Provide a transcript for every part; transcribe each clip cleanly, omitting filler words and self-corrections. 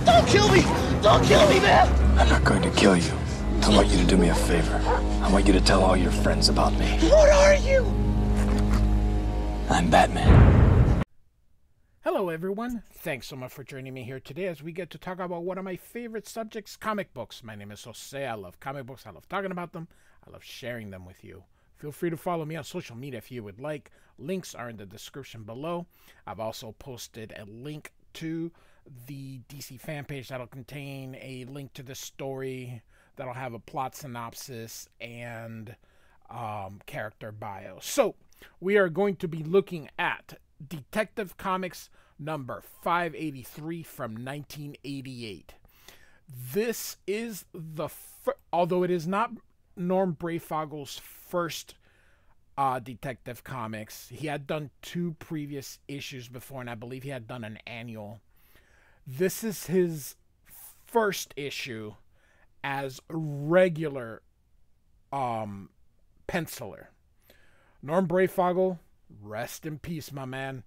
Don't kill me! Don't kill me, man! I'm not going to kill you. I want you to do me a favor. I want you to tell all your friends about me. What are you? I'm Batman. Hello everyone, thanks so much for joining me here today as we get to talk about one of my favorite subjects, comic books. My name is Jose, I love comic books, I love talking about them, I love sharing them with you. Feel free to follow me on social media if you would like. Links are in the description below. I've also posted a link to the DC fan page that'll contain a link to the story, that'll have a plot synopsis and character bio. So we are going to be looking at Detective Comics number 583 from 1988. This is although it is not Norm Breyfogle's first Detective Comics. He had done 2 previous issues before, and I believe he had done an annual. This is his first issue as regular penciler. Norm Breyfogle, rest in peace, my man,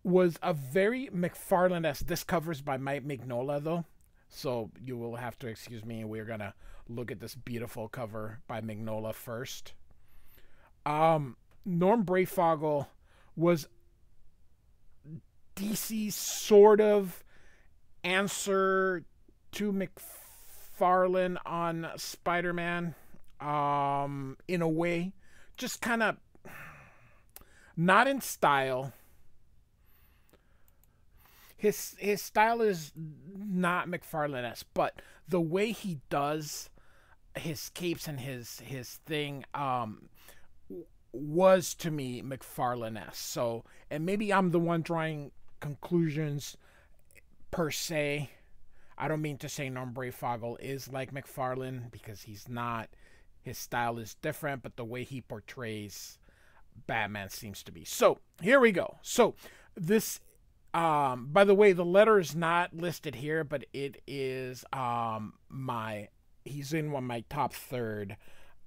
was a very McFarlane-esque. This cover's by Mike Mignola, though, so you will have to excuse me. We're going to look at this beautiful cover by Mignola first. Norm Breyfogle was DC's sort of answer to McFarlane on Spider-Man, in a way. Just kind of not in style. His style is not McFarlane-esque, but the way he does his capes and his thing was to me McFarlane-esque. So, and maybe I'm the one drawing conclusions per se. I don't mean to say Norm Breyfogle is like McFarlane, because he's not. His style is different, but the way he portrays Batman seems to be. So here we go. So this, by the way, the letter is not listed here, but it is he's in my top third.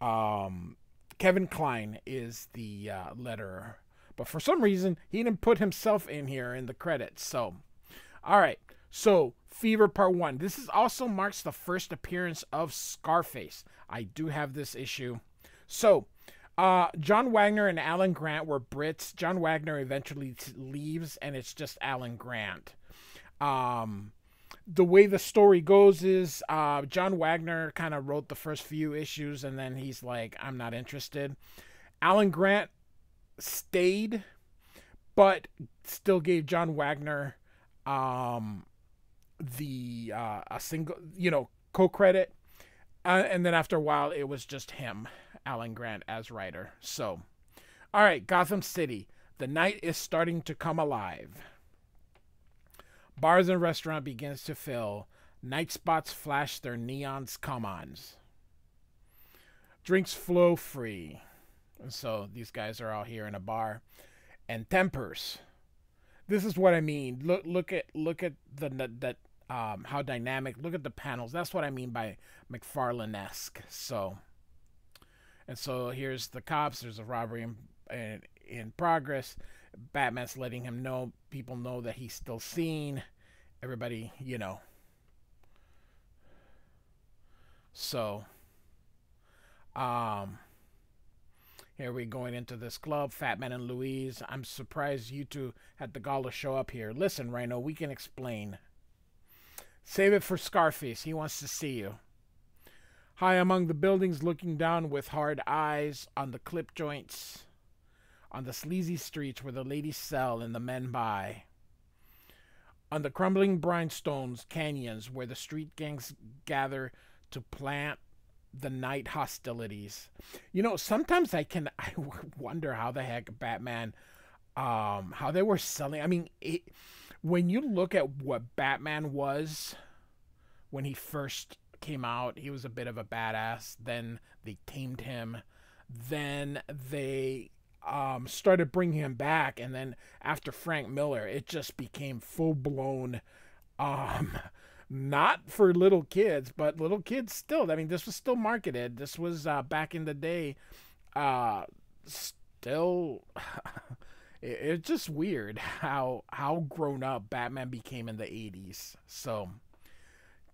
Kevin Kline is the letterer, but for some reason he didn't put himself in here in the credits. So, all right. So Fever Part 1. This is also marks the first appearance of Scarface. I do have this issue. So, John Wagner and Alan Grant were Brits. John Wagner eventually leaves, and it's just Alan Grant. The way the story goes is John Wagner kind of wrote the first few issues, and then he's like, I'm not interested. Alan Grant stayed, but still gave John Wagner a single, co-credit. And then after a while, it was just him, Alan Grant, as writer. So, all right, Gotham City. The night is starting to come alive. Bars and restaurant begins to fill. Night spots flash their neons come-ons. Drinks flow free. And so these guys are all here in a bar. And tempers. This is what I mean. Look at the how dynamic. Look at the panels. That's what I mean by McFarlane-esque. So here's the cops. There's a robbery in progress. Batman's letting him know. People know that he's still seen. Everybody, So, here we're going into this club. Fat Man and Louise. I'm surprised you two had the gall to show up here. Listen, Rhino, we can explain. Save it for Scarface. He wants to see you. High among the buildings, looking down with hard eyes on the clip joints, on the sleazy streets where the ladies sell and the men buy, on the crumbling brownstones canyons where the street gangs gather to plant the night hostilities. Sometimes I wonder how the heck Batman, how they were selling. I mean, when you look at what Batman was when he first came out, he was a bit of a badass. Then they tamed him. Then they started bringing him back, and then after Frank Miller, it just became full-blown, not for little kids, but little kids still. I mean, this was still marketed. This was back in the day, still It's just weird how grown up Batman became in the 80s. So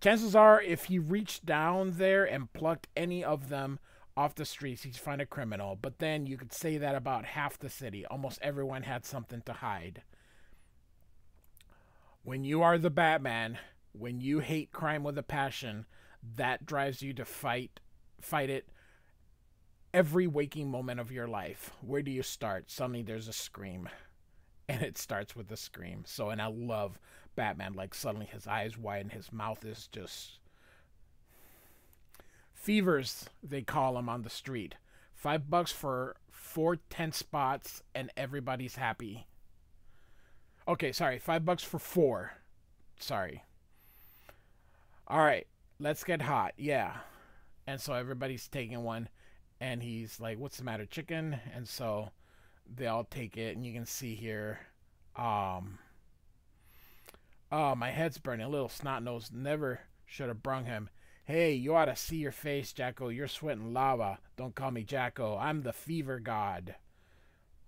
chances are, if he reached down there and plucked any of them off the streets, he'd find a criminal. But then you could say that about half the city. Almost everyone had something to hide. When you are the Batman, when you hate crime with a passion, that drives you to fight it every waking moment of your life. Where do you start? Suddenly there's a scream. And it starts with a scream. So, and I love Batman. Like, suddenly his eyes widen, his mouth is just... Fevers, they call them on the street. $5 for 4 tent spots, and everybody's happy. Okay, sorry, $5 for 4. Sorry. Alright, let's get hot. Yeah. And so everybody's taking one. And he's like, what's the matter, chicken? And so they all take it. And you can see here, oh, my head's burning. A little snot nose. Never should have brung him. Hey, you ought to see your face, Jacko. You're sweating lava. Don't call me Jacko. I'm the fever god.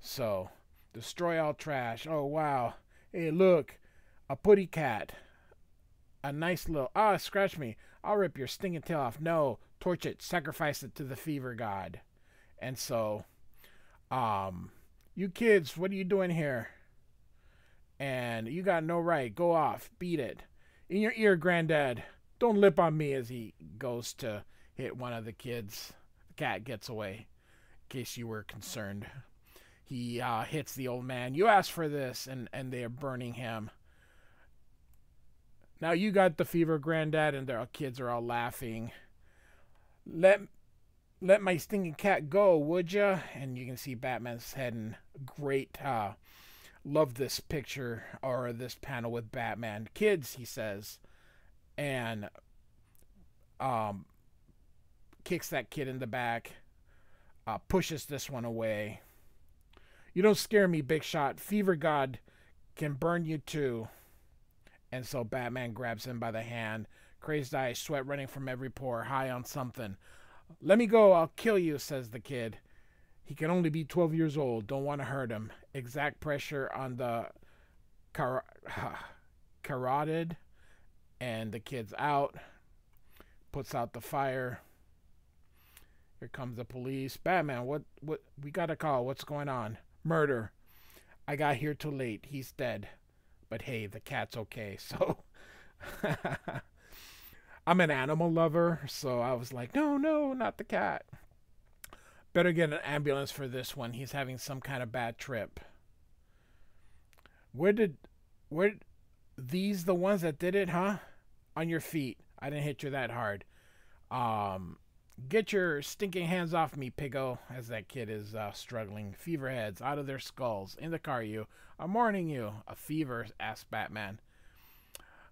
So, destroy all trash. Oh, wow. Hey, look. A putty cat. A nice little... Ah, scratch me. I'll rip your stinging tail off. No. Torch it. Sacrifice it to the fever god. And so, you kids, what are you doing here? And you got no right. Go off. Beat it. In your ear, Granddad. Don't lip on me, as he goes to hit one of the kids. The cat gets away, in case you were concerned. He hits the old man. You asked for this, and they are burning him. Now you got the fever, Granddad, and their kids are all laughing. Let my stinging cat go, would ya? And you can see Batman's head in great... love this picture, or this panel with Batman. Kids, he says. And kicks that kid in the back. Pushes this one away. You don't scare me, Big Shot. Fever God can burn you too. And so Batman grabs him by the hand. Crazed eyes, sweat running from every pore, high on something. Let me go, I'll kill you, says the kid. He can only be 12 years old. Don't want to hurt him. Exact pressure on the carotid. And the kid's out. Puts out the fire. Here comes the police. Batman, what we got a call. What's going on? Murder. I got here too late. He's dead. But hey, the cat's okay. So I'm an animal lover, so I was like, no, not the cat. Better get an ambulance for this one. He's having some kind of bad trip. Where these the ones that did it, huh? On your feet. I didn't hit you that hard. Get your stinking hands off me, piggo, as that kid is struggling. Fever heads out of their skulls. In the car, you. I'm warning you. A fever, asked Batman.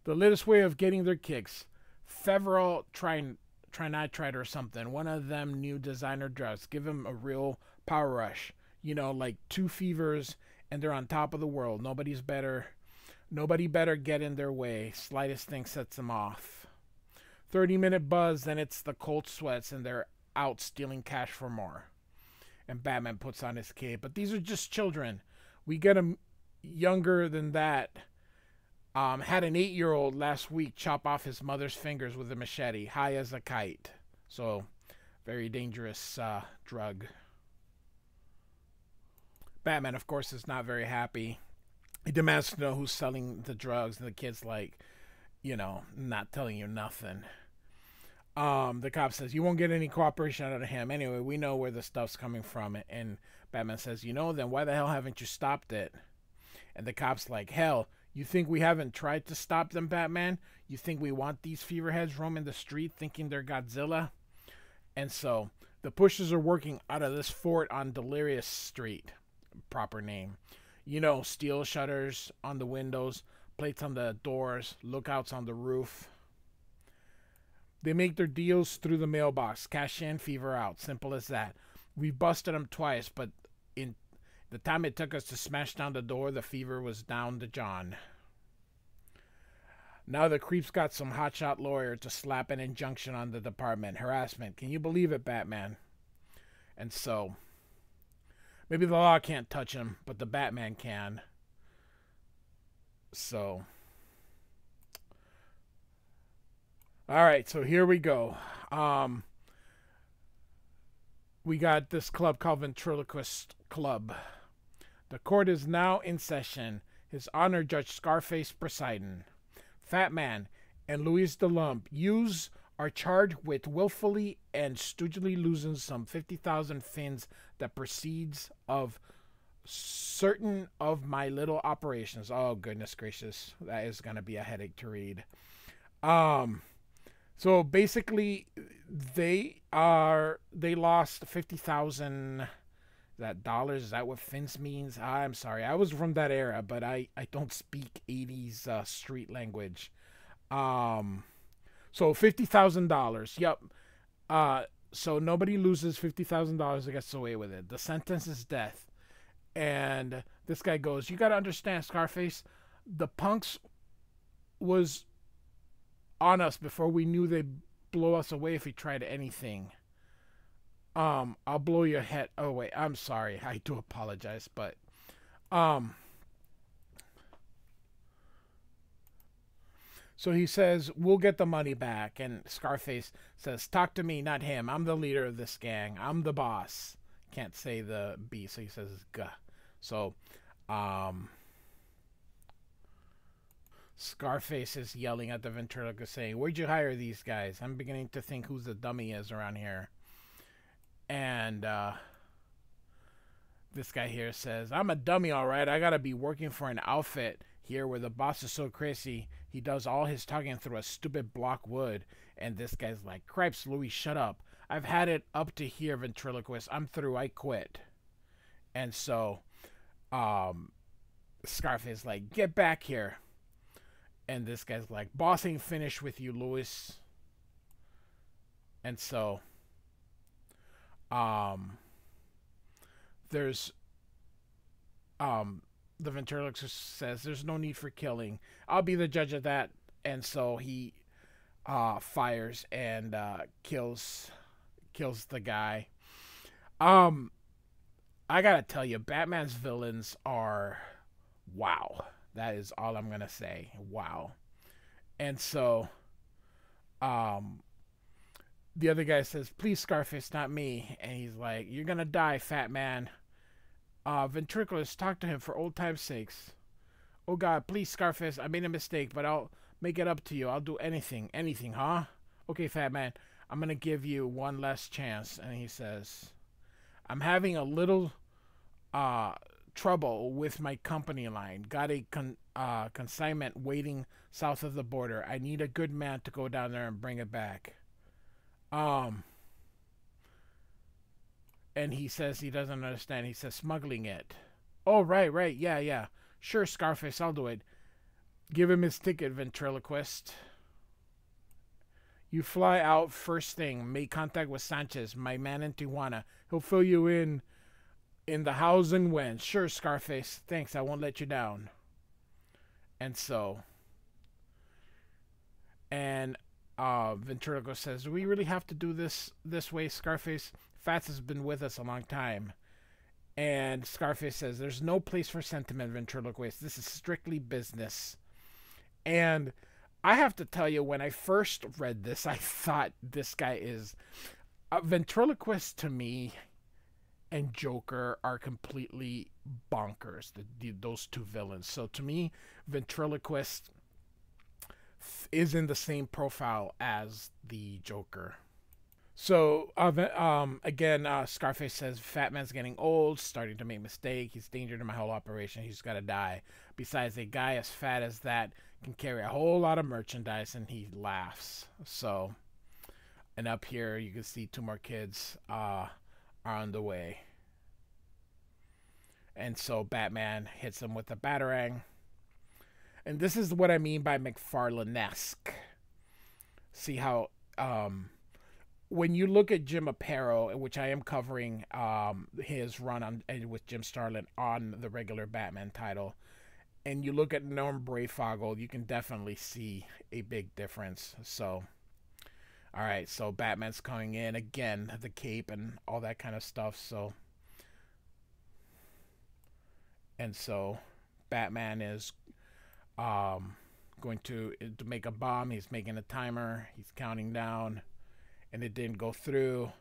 The latest way of getting their kicks. Feveral trinitride or something. One of them new designer drugs. Give him a real power rush. You know, like 2 fevers and they're on top of the world. Nobody better get in their way. Slightest thing sets them off. 30-minute buzz, then it's the cold sweats, and they're out stealing cash for more. And Batman puts on his cape. But these are just children. We get them younger than that. Had an 8-year-old last week chop off his mother's fingers with a machete, high as a kite. So, very dangerous drug. Batman, of course, is not very happy. He demands to know who's selling the drugs, and the kid's like, you know, not telling you nothing. The cop says, you won't get any cooperation out of him. Anyway, we know where the stuff's coming from. And Batman says, you know, then why the hell haven't you stopped it? And the cop's like, hell, you think we haven't tried to stop them, Batman? You think we want these feverheads roaming the street thinking they're Godzilla? And so the pushers are working out of this fort on Delirious Street. Proper name. You know, steel shutters on the windows, plates on the doors, lookouts on the roof. They make their deals through the mailbox. Cash in, fever out. Simple as that. We busted them twice, but in the time it took us to smash down the door, the fever was down to John. Now the creep's got some hotshot lawyer to slap an injunction on the department. Harassment. Can you believe it, Batman? And so... Maybe the law can't touch him, but the Batman can. So, all right, so here we go. We got this club called Ventriloquist Club. The court is now in session. His Honor Judge Scarface presiding. Fat Man and Luis the Lump are charged with willfully and stupidly losing some 50,000 fins that proceeds of certain of my little operations. Oh, goodness gracious. That is going to be a headache to read. So basically they lost 50,000 that dollars. Is that what fins means? I'm sorry. I was from that era, but I don't speak 80s street language. So $50,000. Yep. So nobody loses $50,000 and gets away with it. The sentence is death. And this guy goes, "You got to understand, Scarface, the punks was on us before we knew they'd blow us away if we tried anything. I'll blow your head." Oh, wait, I'm sorry. I do apologize, but, so he says, "We'll get the money back." And Scarface says, "Talk to me, not him. I'm the leader of this gang. I'm the boss." Can't say the B, so he says "Gah." So, Scarface is yelling at the ventriloquist saying, "Where'd you hire these guys? I'm beginning to think who's the dummy is around here." And this guy here says, "I'm a dummy, all right. I gotta be working for an outfit here where the boss is so crazy he does all his talking through a stupid block wood." And this guy's like, "Cripes, Louis, shut up. I've had it up to here, ventriloquist. I'm through. I quit." And so Scarface like, "Get back here." And this guy's like, "Boss ain't finished with you, Louis." And so there's the ventriloquist says, "There's no need for killing. I'll be the judge of that." And so he fires and kills the guy. I gotta tell you, Batman's villains are wow. That is all I'm gonna say. Wow. And so the other guy says, "Please, Scarface, not me." And he's like, "You're gonna die, fat man. Ventriloquist, talk to him for old time's sakes." "Oh God, please, Scarface, I made a mistake, but I'll make it up to you. I'll do anything, huh? Okay, fat man, I'm gonna give you one last chance." And he says, "I'm having a little trouble with my company line. Got a consignment waiting south of the border. I need a good man to go down there and bring it back." And he says he doesn't understand. He says, "Smuggling it." "Oh, right. Yeah. Sure, Scarface, I'll do it. Give him his ticket, ventriloquist. You fly out first thing. Make contact with Sanchez, my man in Tijuana. He'll fill you in the hows and when." "Sure, Scarface. Thanks. I won't let you down." And so, and ventriloquist says, "Do we really have to do this way, Scarface? Fats has been with us a long time." And Scarface says, "There's no place for sentiment, ventriloquist. This is strictly business." And I have to tell you, when I first read this, I thought this guy is ventriloquist to me and Joker are completely bonkers, those two villains. So to me, ventriloquist is in the same profile as the Joker. So again, Scarface says, "Fat man's getting old, starting to make mistakes. He's danger to my whole operation. He's got to die. Besides, a guy as fat as that can carry a whole lot of merchandise." And he laughs. So, and up here you can see two more kids are on the way. And so Batman hits him with a batarang. And this is what I mean by McFarlane-esque. See how when you look at Jim Aparo, which I am covering his run on with Jim Starlin on the regular Batman title, and you look at Norm Breyfogle, you can definitely see a big difference. So, all right, so Batman's coming in again, the cape and all that kind of stuff. So, And so Batman is going to make a bomb. He's making a timer. He's counting down, and it didn't go through.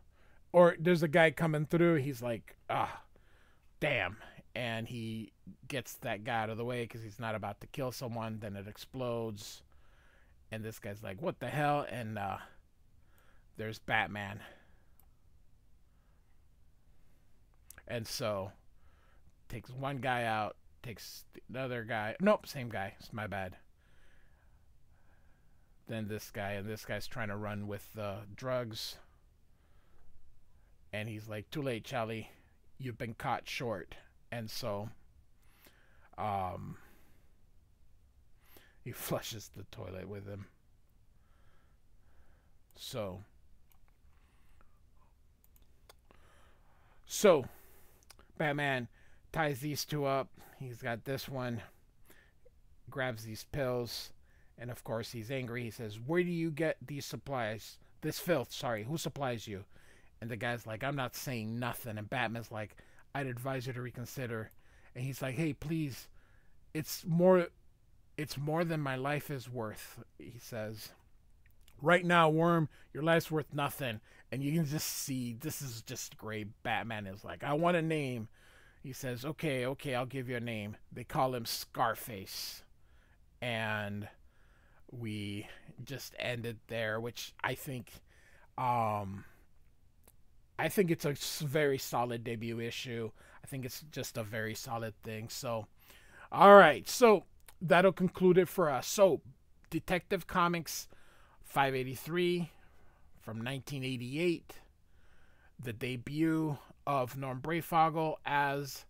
Or there's a guy coming through. He's like, damn. And he gets that guy out of the way because he's not about to kill someone. Then it explodes. And this guy's like, what the hell? And there's Batman. And so takes one guy out, takes the other guy. Nope, same guy. It's my bad. Then this guy, and this guy's trying to run with drugs. And he's like, too late, Charlie. You've been caught short. And so he flushes the toilet with him. So Batman ties these two up. He's got this one, grabs these pills, and of course he's angry. He says, where do you get these supplies? This filth, sorry, who supplies you? And the guy's like, I'm not saying nothing. And Batman's like, I'd advise you to reconsider. And he's like, hey, please, it's more than my life is worth, he says. Right now, Worm, your life's worth nothing. And you can just see, this is just great. Batman is like, I want a name. He says, okay, I'll give you a name. They call him Scarface. And we just ended there, which I think it's a very solid debut issue. I think it's just a very solid thing. So, all right. So that'll conclude it for us. So Detective Comics 583 from 1988. The debut of Norm Breyfogle as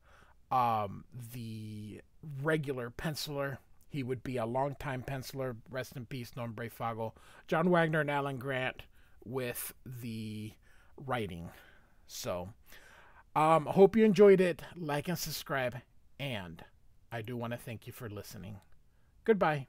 the regular penciler. He would be a longtime penciler. Rest in peace, Norm Breyfogle. John Wagner and Alan Grant with the writing. So, hope you enjoyed it. Like and subscribe. And I do want to thank you for listening. Goodbye.